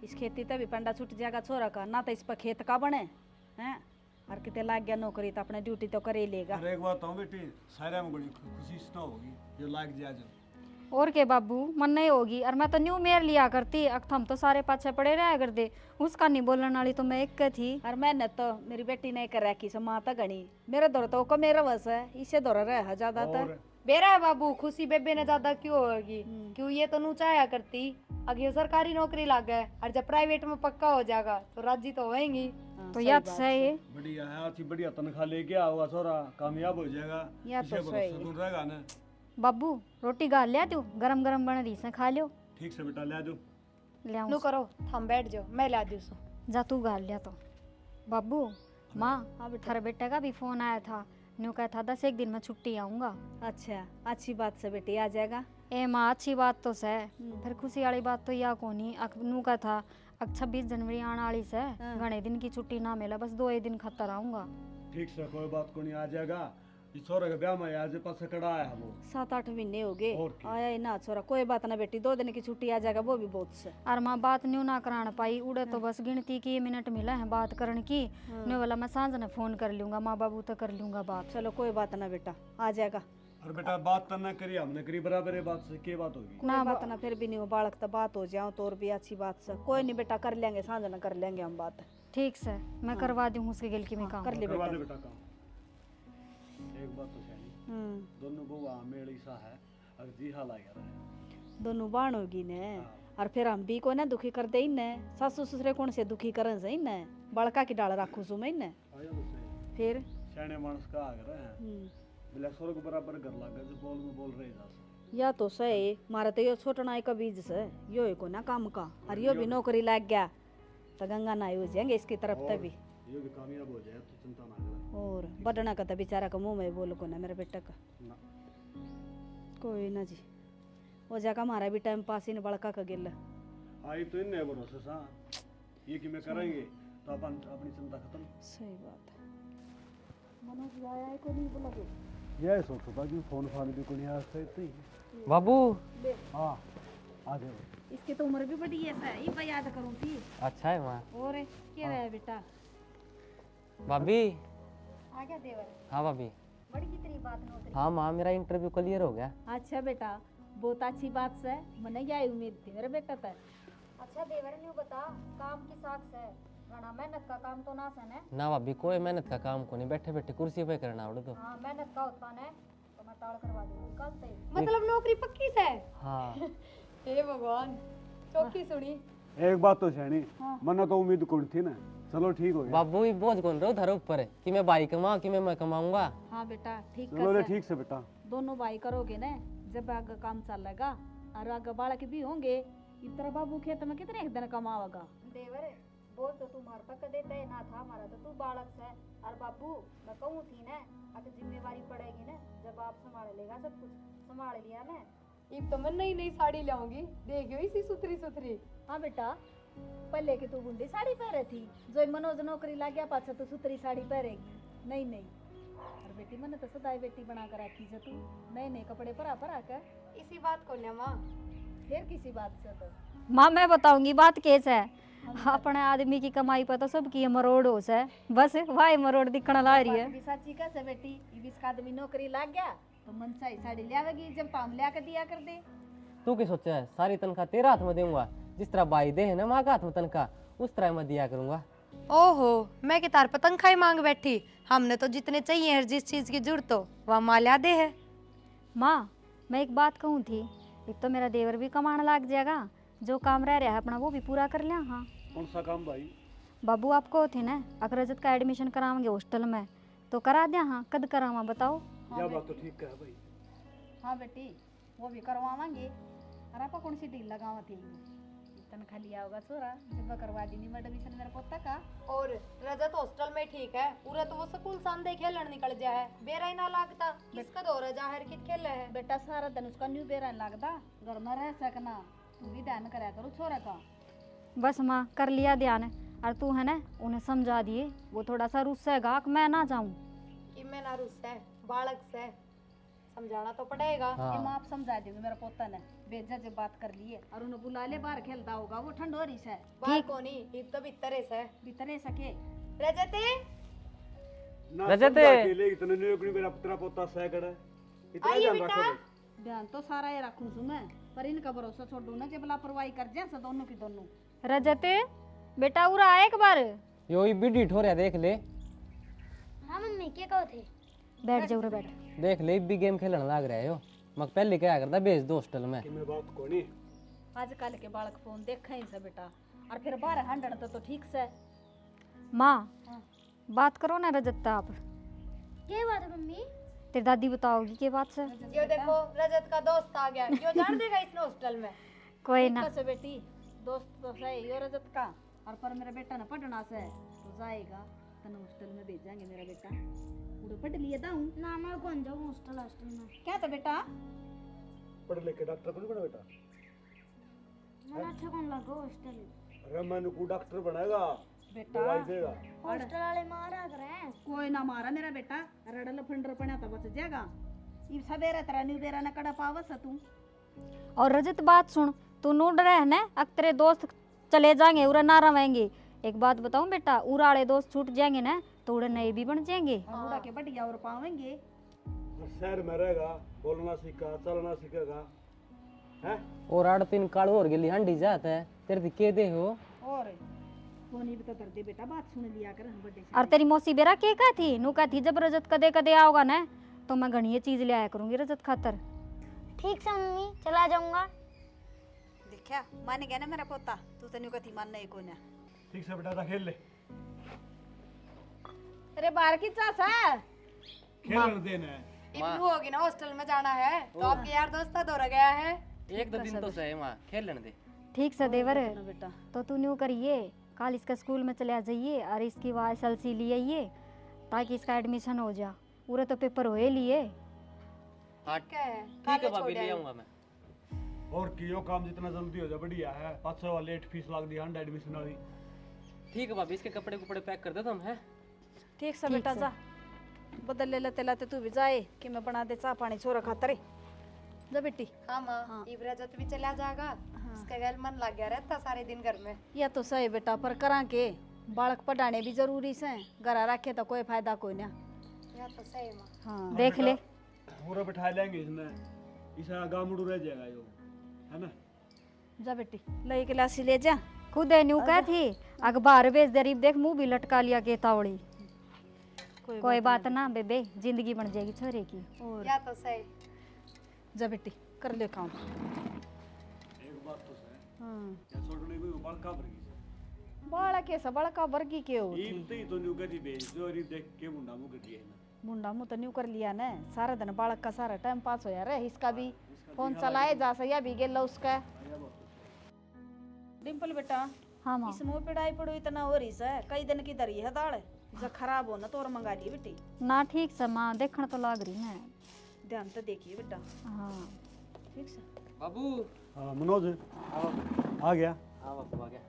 इस खेती ते भी पंडा छूट जाएगा छोरा का, ना तो इस पर खेत का बने हैं, और कितने लाग गया नौकरी तो अपने ड्यूटी तो करे ही लेगा। अरे एक बात हो बेटी, सारे में बड़ी खुशी ना होगी जो लाग जाए जो। और के बाबू मन नहीं होगी, और मैं तो न्यू मेयर लिया करती, अब हम तो सारे पाछे पड़े रहा करते, उसका नहीं बोलने वाली तो मैं एक थी। और मैंने तो मेरी बेटी ने कर रखी से माता गणी, मेरे दौर तो को मेरा वस है, इससे दौर रहा ज्यादातर। और बेरा है बाबू, खुशी बेबे ने ज्यादा क्यों होगी, क्यों ये तो नूचाया करती। अगर ये सरकारी नौकरी लग गए और जब प्राइवेट में पक्का हो जाएगा तो राजी तो होएंगी। हाँ, तो सही याद बात से ये बढ़िया है, अच्छी बढ़िया तनख्वाह लेके आओगा छोरा, कामयाब हो जाएगा। या तो इसे सही। भरोसा तो रहेगा ना। बाबू रोटी गाल लिया तू, गरम गरम बन रही से खा लियो। ठीक से बेटा ले दो। ले आऊं नू करो हम बैठ जाओ, मैं ला दूँ सो। जा तू गाल लिया तो। बाबू माँ हाँ बेटा। थारे बेटे का भी फोन आया था, न्यू कहा था 10 एक दिन में छुट्टी आऊंगा। अच्छा अच्छी बात से बेटी आ जाएगा। ए माँ अच्छी बात तो से, फिर खुशी वाली बात तो या कोनी। नू का था 26 जनवरी आने वाली से, हाँ। घने दिन की छुट्टी ना मिला, बस 2 दिन खतर आऊंगा। ठीक से कोई बात को नहीं, आ जाएगा। इस छोरे के ब्याह में आज पास कड़ा आया है वो। 7-8 महीने हो गए और क्या? आया ही ना छोरा। कोई बात ना बेटी, 2 दिन की छुट्टी आ जाएगा, वो भी बहुत से। और माँ बात न्यू ना कराना पाई, उड़े तो बस गिनती की मिनट मिला है बात करने की। न्यू वाला मैं सांझ ने फोन कर लूंगा, माँ बाबू तो कर लूंगा बात। चलो कोई बात ना बेटा, आ जाएगा। और बेटा बात तो ना करी, हमने करी बराबर है, बात से क्या बात होगी। कोई बात ना, फिर भी नहीं हो बालक तो बात हो जाओ तो और भी अच्छी बात से। कोई नहीं बेटा, कर लेंगे सांझ ना, कर लेंगे हम बात। ठीक से मैं करवा दूँ उसके गिल की मैं काम। कर ले करवा बेटा। दे बेटा काम। एक बात तो सही, दोनों बुआ मेल ऐसा है, और जी हाल आ गया है। दोनों बाण होगी ने, और फिर हम भी को ना दुखी कर दे ने, सासू ससुरे कौन से दुखी करन सही ने, बड़का की डाल राखू सु मैं ने। आया तो सही, फिर सियाने मानस का आ गया है, बिला स्वर्ग बराबर कर लगा जो बोल में बोल रहे जा। या तो सही, मारा तो यो छोटना का बीज से यो को ना काम का, और यो भी नौकरी लग गया तो गंगा नाई हो जाएंगे इसकी तरफ तभी। ये भी कामयाब हो जाए तो चिंता ना करें। और बडना का तो बेचारा का मुंह में बोल को ना मेरे बेटा का। ना कोई ना जी, हो जाएगा हमारा भी टाइम पास इन बड़का का गिल। आई तो इन भरोसे सा ये कि मैं करेंगे तो अपन अपनी चिंता खत्म। सही बात है। मनोज आया है को नहीं बोला तो? ये सोचो था कि फोन फान भी कोई आज से इतनी। बाबू हाँ आ जाओ। इसकी तो उम्र भी बड़ी है सर, ये मैं याद करूँ थी। अच्छा है माँ। और क्या है बेटा? भाभी। आ गया देवर, हाँ भाभी। बड़ी की तेरी बात नौकरी। हाँ माँ, मेरा इंटरव्यू क्लियर हो गया। अच्छा बेटा, बहुत अच्छी बात से, मैंने यही उम्मीद थी मेरे बेटा तक। अच्छा देवर न्यू बता, काम की साख से घना मेहनत का काम तो ना सन है। ना भाभी, कोई मेहनत का काम को नहीं, बैठे बैठे कुर्सी पे करना उड़े तो। हाँ मेहनत का होता है तो मैं टाल करवा दूंगी कल से। मतलब नौकरी पक्की से? हाँ। हे भगवान, चौकी सुनी। एक बात तो सैनी, मन्ना तो उम्मीद कौन थी ना, चलो ठीक हो गया। बाबू ये बोझ कौन रहो धर ऊपर है कि मैं भाई कमाऊं कि मैं कमाऊंगा। हाँ बेटा ठीक चलो रे है ठीक से बेटा। दोनों भाई करोगे ना, जब आगे काम चलेगा और आगे बालक भी होंगे, इतना बाबू खेत में कितने एक दिन कमाओगा। देवर बोल तो तुम्हारे तक देता है ना था हमारा तो तू बालक से। और बाबू मैं कहूँ थी ना अगर जिम्मेवारी पड़ेगी ना जब आप संभाल लेगा सब कुछ संभाल लिया ना। इब तो मैं नई नई साड़ी लाऊंगी, देखियो इसी सुथरी सुथरी। हाँ बेटा पहले की तू गुंडी साड़ी पहरे थी, जो मनोज नौकरी लग गया पाछा तो सुतरी साड़ी पहरेगी। नहीं नहीं, और बेटी मैंने तो सदाई बेटी बना कर रखी से तू नए नए कपड़े परा कर। इसी बात को ना माँ। फिर किसी बात से तो माँ मैं बताऊंगी बात कैसे है। अपने आदमी की कमाई पर तो सबकी मरोड़ हो से, बस वाई मरोड़ दिखना ला रही है। भी साची कैसे बेटी, इसका आदमी नौकरी लग गया तो मन चाहिए साड़ी ले आवेगी, जब पाम ले आकर दिया कर दे। तू क्या सोचा है सारी तनख्वाह तेरा हाथ में दूंगा, जिस तरह भाई दे है ना माँ का हाथ में तनख्वाह उस तरह मैं दिया करूंगा। ओहो मैं कि तार पतंग खाई मांग बैठी, हमने तो जितने चाहिए है जिस चीज की जरूरत हो वह माल्या दे है। माँ मैं एक बात कहूँ थी, एक तो मेरा देवर भी कमाने लग जाएगा, जो काम रह रहा है अपना वो भी पूरा कर लिया। हाँ कौन सा काम भाई? बाबू आपको थे ना अगर रजत का एडमिशन कराएंगे हॉस्टल में तो करा दिया। हाँ कद करावा बताओ। यह बात तो ठीक है भाई। हाँ बेटी वो भी करवावांगे, और आपा कौन सी डील लगावा थी तनख्वाह लिया होगा छोरा, जब करवा दी नहीं एडमिशन मेरे पोता का। और रजत हॉस्टल में ठीक है, पूरा तो वो स्कूल संडे खेलन निकल जाए है, बेरा ही ना लागता किसका दो रजा हर कित खेले है। बेटा सारा दिन उसका न्यू बेरा लगता, घर में रह सकना, तू भी ध्यान करा करो छोरा का। बस माँ कर लिया ध्यान, और तू है ना उन्हें समझा दिए, वो थोड़ा सा रुस्सेगा कि मैं ना जाऊँ। कि मैं ना रुस है बालक से समझाना तो पड़ेगा। ये माँ आप समझा देंगे मेरा पोता ने बेजा जब बात कर लिए, और उन्हें बुला ले, बाहर खेलता होगा वो ठंड हो रही है। बाहर कोनी इब तो भीतरे से भीतरे सके रजते ना रजत समझा के ले इतने नौकरी मेरा पुत्रा पोता सह करे, इतना आइए ध्यान बेटा। रखो भाई। ध्यान तो सारा ये रखूं सु मैं, पर इनका भरोसा छोड़ू ना, जब लापरवाही कर जाए से दोनों की दोनों। रजत बेटा उरा आए एक बार, यो ही बिडी ठोरिया देख ले, हाँ मम्मी क्या कहो थे? बैठ जाओ रे बैठ। देख ले भी गेम खेलने लग रहा है यो। मैं पहले क्या करता भेज दो हॉस्टल में। कि मैं बात को नहीं आजकल के बालक फोन देखे ही से बेटा, और फिर बाहर हंडन तो ठीक से। माँ हाँ। बात करो ना रजत आप, क्या बात है मम्मी? तेरी दादी बताओगी के बात से। यो देखो रजत का दोस्त आ गया, यो जान देगा इसने हॉस्टल में। कोई ना से बेटी दोस्त तो सही यो रजत का, और पर मेरा बेटा ना पढ़ना से तो जाएगा तन हॉस्टल में भेजेंगे मेरा बेटा, पूरा पढ़ लिया दाऊं ना मैं कौन जाऊँ हॉस्टल हॉस्टल में? क्या तो बेटा पढ़ लिख के डॉक्टर बन बना बेटा। मैंने अच्छा कौन लगा हॉस्टल? अरे मैंने को डॉक्टर बनाएगा, बेटा दवाई देगा। हॉस्टल वाले मारा कर रहे हैं। कोई ना मारा मेरा बेटा, रडल फंडर पड़ा तो बच जाएगा। ये सवेरे तेरा न्यू बेरा न कड़ा पावस तू। और रजत बात सुन, तू नो डरे है ना अगर तेरे दोस्त चले जाएंगे उरा ना रहेंगे। एक बात बताऊं बेटा, उरा वाले दोस्त छूट जाएंगे ना तो उड़े नए भी बन जाएंगे। और उड़ा के बढ़िया और पावेंगे। और शहर में रहेगा, बोलना सीखा, चलना सीखेगा, हैं? और 8 काल और गेली हंडी जाता है तेरे दी के दे हो। और कोनी भी तो कर दे बेटा, बात सुन लिया कर हम बड़े से। और तेरी मौसी बेरा के का थी नु का थी, जब रजत कदे कदे आओगा ना तो मैं घनी चीज ले आया करूंगी रजत खातर। ठीक से मम्मी चला जाऊंगा। देखा मान गया ना मेरा पोता, तू तो न्यू कथी मान नहीं को ना। ठीक से बेटा खेल ले, अरे बाहर की चासा खेलने देना है। इब्रू होगी ना हॉस्टल में जाना है तो आपके यार दोस्त दो रह गया है। एक दो दिन तो सही माँ खेल लेने दे। ठीक से देवर बेटा तो तू न्यू करिए, कल इसका स्कूल में चले जाइए और इसकी SLC ले आइए ताकि इसका एडमिशन हो जा। पूरे तो पेपर होए लिए। हाँ क्या है ठीक है भाभी ले आऊंगा मैं। और कियो काम जितना जल्दी हो जाए बढ़िया है। 500 वाली लेट फीस लाग दी हंड एडमिशन वाली। ठीक है भाभी इसके कपड़े कुपड़े पैक कर दे तुम है। ठीक से बेटा जा, बदल ले लेते लाते तू भी जाए कि मैं बना दे चाह पानी छोरा खातर जा बेटी। हाँ माँ इब रजत भी चला जाएगा, उसका गैल मन लग गया रहता सारे दिन घर में। या तो सही बेटा, पर करा के बालक पढ़ाने भी जरूरी से, घर रखे तो कोई फायदा कोई ना। या तो सही माँ। हाँ देख ले पूरा बैठा लेंगे इसमें, इसा गामुड़ू रह जाएगा यो, है ना? जा बेटी ले गिलासी ले जा। खुद न्यू कह थी अखबार बेच दरीब देख मुंह भी लटका लिया के तावड़ी। कोई बात ना बेबे, जिंदगी बन जाएगी छोरे की। और या तो सही। जा बेटी कर ले काम। एक बात तो है, हाँ या छोड़ने को बाल का भर गई। बाड़ा के सब बड़ा का वर्गी के हो ईब तो ही तो न्यू करी भेज दो और ईब देख के मुंडा मुंह कर दिया है ना। मुंडा मुंह तो न्यू कर लिया ना, सारा दिन बालक का सारा टाइम पास हो जा रहा है। इसका भी फोन चलाए जा सया भी गेला उसका। डिम्पल बेटा, हाँ माँ। इस मुंह पिड़ाई पड़ो इतना हो रही है, कई दिन की दरी है दाल जो खराब हो ना तो और मंगा ली बेटी। ना ठीक से माँ, देखने तो लाग रही है। ध्यान तो देखिए बेटा। हाँ ठीक से बाबू हाँ मनोज आओ। आ गया। हाँ बाबू आ गया।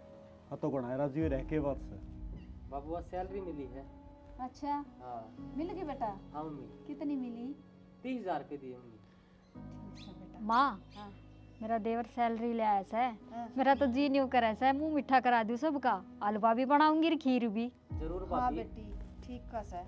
हाँ तो कौन है राजी रह के बात से। बाबू आज सैलरी मिली है। अच्छा हाँ मिल गई बेटा? हाँ मम्मी, कितनी मिली? 30,000 रुपये दिए मम्मी। ठीक है बेटा। माँ, हाँ मेरा देवर सैलरी ले आया है। हाँ। मेरा तो जी नहीं करे है, मुंह मीठा करा दूँ सबका। हलवा भी बनाऊंगी और खीर भी। जरूर हाँ भाभी। बेटी ठीक का है।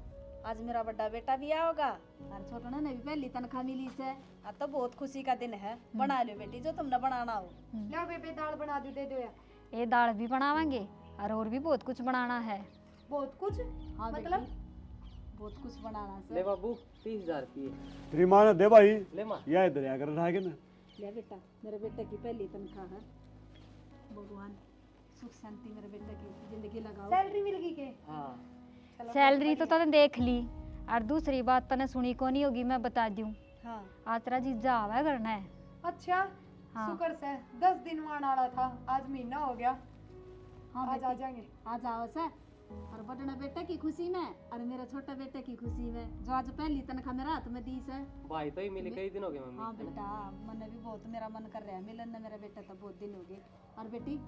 आज मेरा बड़ा बेटा भी आओगा और छोटा ने भी पहली तनख्वाह मिली से। आज तो बहुत खुशी का दिन है। बना लो बेटी जो तुमने बनाना हो। लो बेबे दाल बना दे दो या ये दाल भी बनावांगे और भी बहुत कुछ बनाना है। बहुत कुछ हाँ मतलब? बेटी, बहुत कुछ बनाना ले से। बाबू 30,000 रुपये। तेरी माँ ने दे भाई। ले माँ। यह इधर आ कर रहा है कि ना। ले बेटा, मेरे बेटे की पहली तनख्वाह है। भगवान सुख शांति मेरे बेटे की जिंदगी लगाओ। सैलरी मिल गई के? हाँ सैलरी तो तने देख ली और दूसरी बात तने सुनी को नहीं होगी, मैं बता दूं। हाँ आज तेरा जीजा आवा करना है। अच्छा हाँ। शुक्र से 10 दिन मान आना था, आज महीना हो गया। हाँ आज आ बेटी, जाएंगे। आज आओ से। और बड़ना बेटे की खुशी में और मेरे छोटे बेटे की खुशी में जो आज पहली तनख्वाह मेरा हाथ में दी से। भाई तो ही मिले कई दिन हो गए हाँ मम्मी। बेटा, मन भी बहुत मेरा मन कर रहा है मिलन ने मेरा बेटा तो बहुत दिन हो गए। और बेटी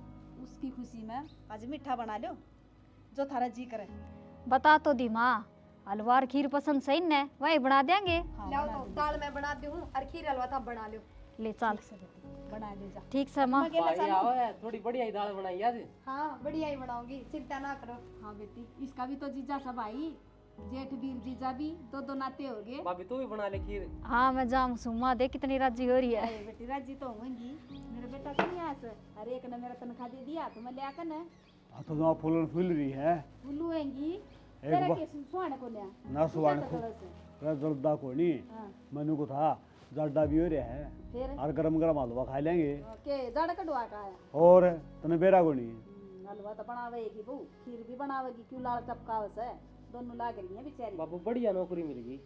उसकी खुशी में आज मीठा बना लो जो थारा जी करे। बता तो दी माँ, हलवा और खीर पसंद सही न, वही बना देंगे। हाँ लाओ बना तो दो। दाल मैं बनाती हूँ और खीर हलवा था बना लो। ले चल। ठीक से बेटी, बना ले जा। ठीक से माँ। मैं गेला भाई चालू। आओ है, थोड़ी बढ़िया ही दाल बनाई आज। हाँ बढ़िया ही बनाऊंगी, चिंता ना करो। हाँ बेटी, इसका भी तो जीजा सब आई, जेठ वीर जीजा भी दो नाते हो गए। भाभी तू भी बना ले खीर। हाँ मैं जाऊँ सुमा, देख कितनी राजी हो रही है। अरे बेटी राजी तो होंगी, मेरा बेटा क्यों नहीं आया सर? अरे एक ने मेरा तनख्वाह दे दिया तो मैं ले आकर ना हाँ तो जहाँ फूल फूल रही है। फुल्लू होंगी एक तेरा बार- के सुहाने को ले ना सुहाने को। थोड़ा से। जल्दा को नहीं हाँ मनु को था जाडा भी हो रहा है फिर और गरम गरम हलवा खा लेंगे। के जड़ कटवा का आया। और तने बेरा को नहीं। हलवा तो बनावेगी बहू, खीर भी बनावेगी, क्यों लाल टपकाव से दोनों लाग रही हैं बेचारी। बाबू बढ़िया नौकरी मिल गई,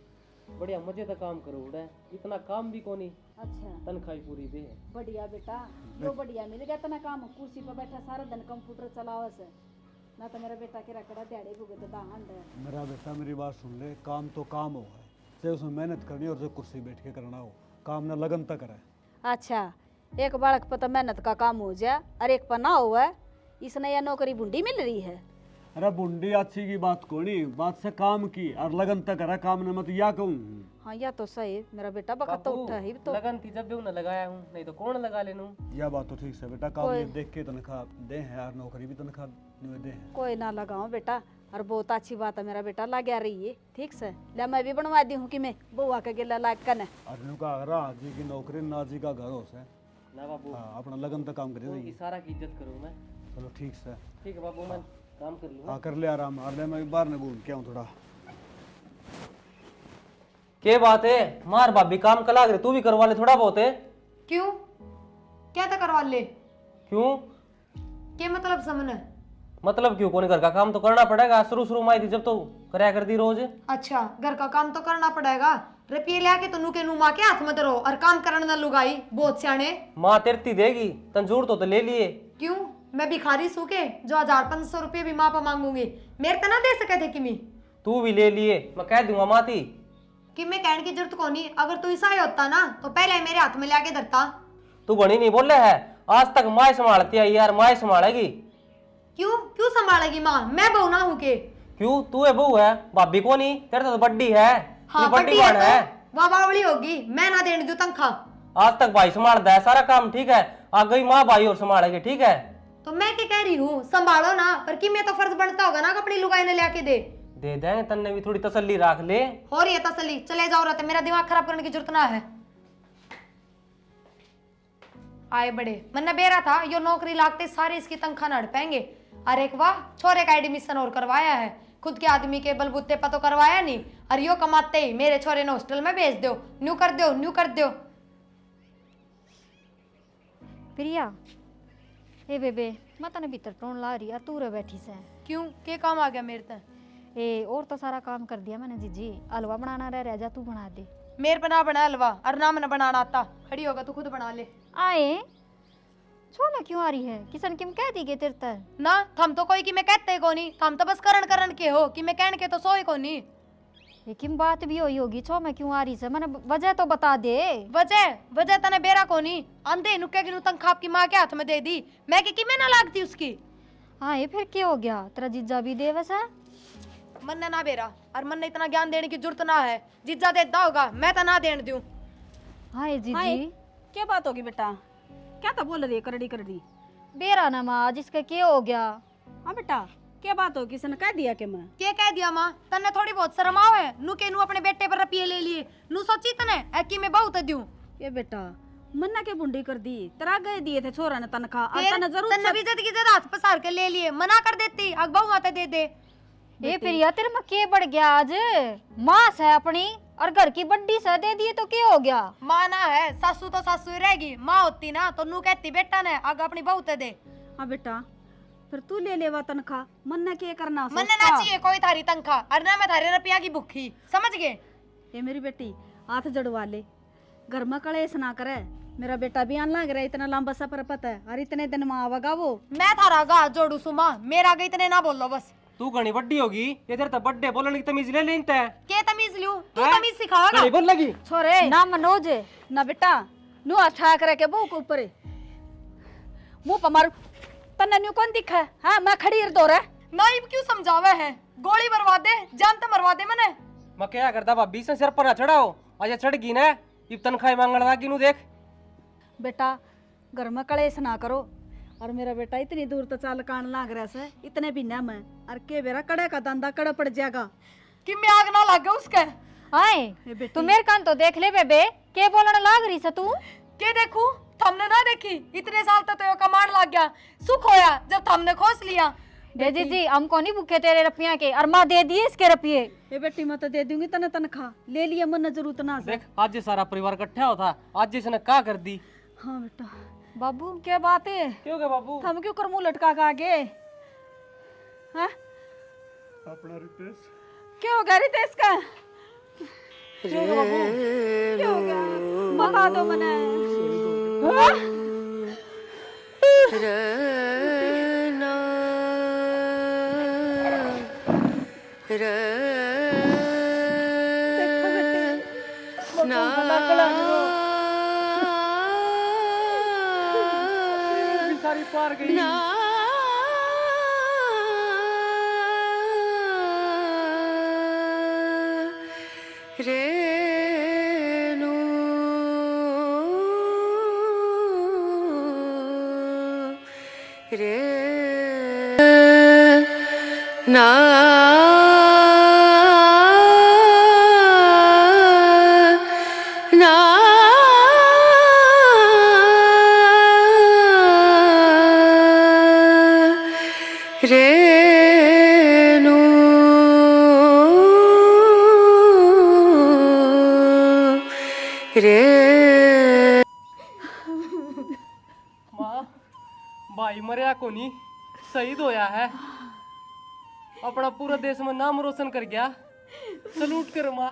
बढ़िया मजे का काम करो उड़े, इतना काम भी कोनी, अच्छा तनख्वाह पूरी दे। बढ़िया बेटा, यो बढ़िया मिल गया तना काम। कुर्सी पर बैठा सारा दिन कंप्यूटर चलावे से, ना तो मेरा बेटा के रकड़ा दिहाड़ी भुगत दाहंड है। मेरा बेटा मेरी बात सुन ले, काम तो काम हो है, चाहे उसमें मेहनत करनी और जो कुर्सी बैठ के करना हो, काम ना लगन तक करे। अच्छा, एक बालक पर तो मेहनत का काम हो जाए और एक पर ना हुआ, इसने यह नौकरी बूंदी मिल रही है। अरे बुंडी अच्छी की बात को नहीं, बात से काम की और लगन तक करे, काम ने मत या कहूँ। हाँ या तो सही, मेरा बेटा बखत तो बाबू, उठा ही तो। लगन थी जब भी उन्हें लगाया हूँ, नहीं तो कौन लगा लेनू। यह बात तो ठीक से बेटा, काम कोई- ये देख के तनख्वाह दे है और नौकरी भी तनख्वाह दे है। कोई ना लगाओ बेटा, और बहुत अच्छी बात है, मेरा बेटा लगा रही है। ठीक से ले, मैं भी बनवा दी हूँ कि मैं बुआ के गिला लाग कर और नुका अगर जी की नौकरी ना जी का घर हो से। ना बाबू, हाँ अपना लगन तक काम करे उनकी जाइए। सारा की इज्जत करूँ मैं। चलो ठीक से। ठीक है बाबू, मैं काम कर लूँ। हाँ कर ले आराम, और ले मैं बाहर न घूम के आऊँ थोड़ा। के बात है, मार भाभी काम कला करे, तू भी करवा ले थोड़ा बहुत है। क्यों? क्या था करवा ले? क्यों क्या मतलब समझ? मतलब क्यों, कोनी घर का काम तो करना पड़ेगा। शुरू शुरू में आई थी जब तो कराया करती रोज। अच्छा घर का काम तो करना पड़ेगा। रुपये ले आके तनु के नुमा के हाथ में धरो और काम करने ना लुगाई, बहुत सियाने। माँ तेरती देगी, तंजूर तो ले लिए। क्यों? मैं भिखारी सूखे जो 1500 रुपये भी माँ पर मांगूंगी, मेरे तो ना दे सके थे कि तू भी ले लिए, मैं कह दूंगा माती। कि मैं कहने की जरूरत को नहीं, अगर तू ऐसा ही होता ना तो पहले मेरे हाथ में लाके धरता। तू बनी नहीं बोले है, आज तक माँ संभालती आई यार, माँ संभालेगी। क्यों क्यों संभालेगी माँ? मैं बहू ना हूँ के? क्यों, तू है बहू है, भाभी को नहीं, तेरे तो बड्डी है। हाँ तू बड्डी बड़ी है बहन है। तो वाह बावली होगी, मैं ना देने दूँ तनख्वाह। आज तक भाई संभालता है सारा काम, ठीक है। आ गई माँ, भाई और संभालेगी, ठीक है। तो मैं क्या कह रही हूँ, संभालो ना, पर कि मैं तो फर्ज बनता होगा ना कपड़ी लुगाई ने लाके दे देंगे, तन्ने भी थोड़ी तसल्ली रख ले। हो रही है तसली, चले जाओ रहते, मेरा दिमाग खराब करने की जरूरत ना है। आए बड़े मन बेरा था, यो नौकरी लागते सारे इसकी तनख्वाह न पाएंगे। अरे वाह, छोरे का एडमिशन और करवाया है, खुद के आदमी के बलबूते पर तो करवाया नहीं, और यो कमाते ही मेरे छोरे ने हॉस्टल में भेज दो, न्यू कर दो, न्यू कर दो। प्रिया, ए बेबे मैं तने भीतर टोन ला रही यार, तू रे बैठी से। क्यों, के काम आ गया मेरे तक? ए और तो सारा काम कर दिया मैंने जीजी, हलवा बनाना रह जा, तू बना दे। मेरे पे ना बना हलवा, और ना मैंने बनाना आता। खड़ी होगा तू खुद बना ले। आए छोना क्यों आ रही है, किसन किम कह दी के तेरे तक? ना थम तो कोई कि मैं कहते को नहीं, थम तो बस करण करण के हो कि मैं कहन के तो सोए को नहीं। लेकिन बात भी हुई होगी, छो मैं क्यों आ रही से, मैंने वजह तो बता दे। वजह वजह तने बेरा को नहीं, अंधे नुक्के की तनख्वाह आपकी माँ के हाथ में दे दी, मैं कि मैं ना लागती उसकी। हाँ ये फिर क्या हो गया, तेरा जीजा भी दे वैसा? मन ने ना बेरा, और मन ने इतना ज्ञान देने की जरूरत ना है, जीजा देता होगा, मैं तो ना देने दूं। हाँ हाय, जीजी क्या बात होगी बेटा? क्या तो बोल रही है करड़ी करड़ी? बेरा ना माँ, जिसका क्या हो गया? हाँ बेटा, क्या बात हो, किसी ने कह दिया कि मैं? के कह दिया माँ? तन्ने थोड़ी बहुत शर्म आओ है, नु के नु अपने बेटे पर रुपये ले लिए, नु सोची तने कि मैं बहुत दूं। ये बेटा मन्ना के बुंडी कर दी, तेरा गए दिए थे छोरा ने तनखा, और तने जरूर तन्ने भी जद की जद हाथ पसार के ले लिए, मना कर देती, अग बहु आते दे दे। ये फिर यार तेरे में क्या बढ़ गया आज? माँ है अपनी और घर की बड्डी से दे दिए तो क्या हो गया? माँ ना है, सासू तो सासू ही रहेगी, माँ होती ना तो नु कहती बेटा ने अग अपनी बहू ते दे। हाँ बेटा, फिर तू ले लेवा तनखा, मन्ना क्या करना? मन्ने ना चाहिए कोई थारी तनख्वाह, और ना मैं थारे रुपया की भूखी, समझ गए? ये मेरी बेटी हाथ जड़वा ले, घर में कलेश ना करे। मेरा बेटा भी आन लग रहा है, इतना लंबा सफर पता है, और इतने दिन में आवागा वो। मैं थारा गा जोड़ू सुमा, मेरा आगे इतने ना बोलो बस। तू घनी बड्डी होगी, इधर तो बड्डे बोलने की तमीज ले लेंता है। के तमीज लूं? तू हैं? तमीज सिखाओगा? घनी बोल लगी। छोरे ना मनोज ना बेटा, नु अच्छा करे के बहु के ऊपर मुंह पर मारू, तन्ने न्यू कौन दिखा है? हाँ मैं खड़ी है दो रे। नाइब क्यों समझावे है? गोली मरवा दे, जान तो मरवा दे मैंने। मैं क्या करता भाभी से सिर पर ना चढ़ाओ, आज चढ़ गई ना, इब तनख्वाह मांगने लगी नु देख। बेटा घर में कलेश ना करो, और मेरा बेटा इतनी दूर तो चाल कान लाग रहा से, इतने भी ना मैं, और के बेरा कड़े का धंधा कड़ा पड़ जाएगा कि मैं आग ना लगे उसके। आए तू मेरे कान तो देख ले बेबे, के बोलने लाग रही से तू? के देखू? थमने ना देखी, इतने साल तक तो कमांड लग गया, सुख होया जब थमने खोस लिया। दे जी हमको नहीं भूखे तेरे रुपया के, और माँ दे दिए इसके रुपये। ये बेटी मैं तो दे दूंगी तने तनखा, ले लिया मन जरूरत ना से। देख आज ये सारा परिवार इकट्ठा होता, आज इसने क्या कर दी। हाँ बेटा। बाबू क्या बात है, क्यों गया बाबू? हम क्यों कर मुंह लटका के आगे? हाँ अपना रितेश क्या हो गया रितेश का? क्यों गया बाबू? क्या हो गया बता दो मने। हाँ? देखो बेटी, सारी पार गई। रेणु रे ना ना रेणु रे माँ भाई मरिया को नहीं, शहीद होया है, अपना पूरा देश में नाम रोशन कर गया। सलूट कर माँ।